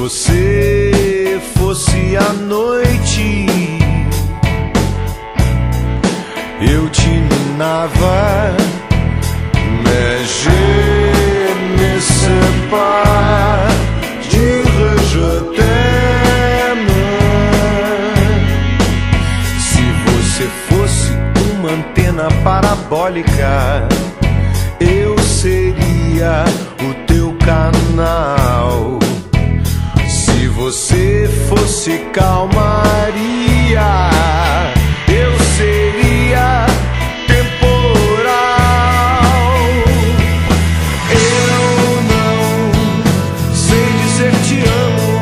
você fosse a noite, eu te minava, mais je ne sais pas dire je t'aime. Se você fosse uma antena parabólica, eu seria o teu canal. Se você fosse calmaria, eu seria temporal. Eu não sei dizer te amo,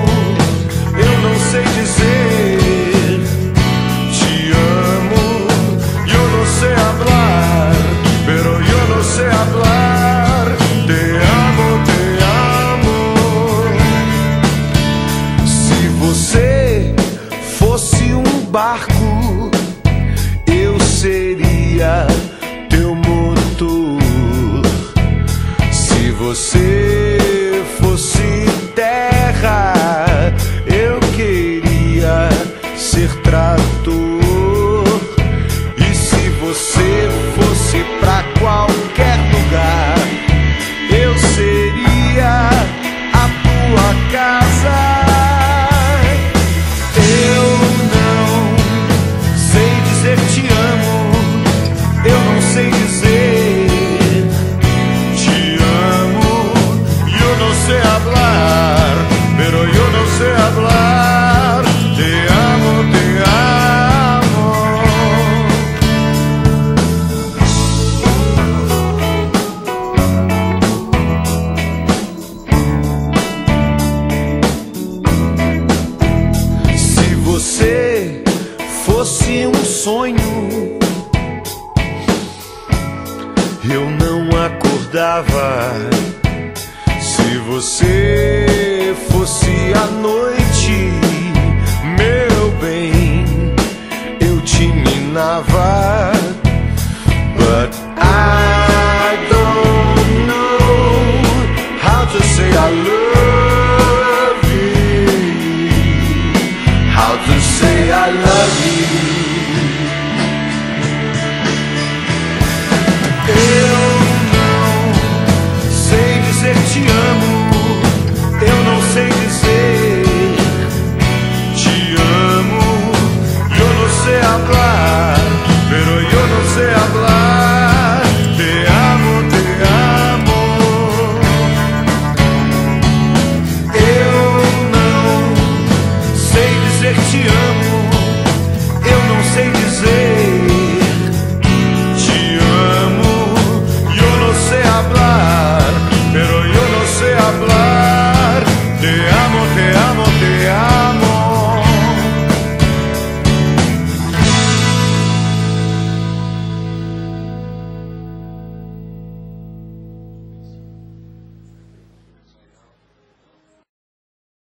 eu não sei dizer te amo. Eu não sei hablar, pero eu não sei hablar. Te amo, te amo. Se você fosse um barco, eu seria teu motor. Se você fosse terra, eu queria ser trator. E se você fosse pra qualquer lugar, eu seria a tua casa. Eu não sei dizer te amo, eu não sei dizer te amo. Eu não sei hablar, pero eu não sei hablar. Te amo, te amo. Se você fosse um sonho, eu não acordava,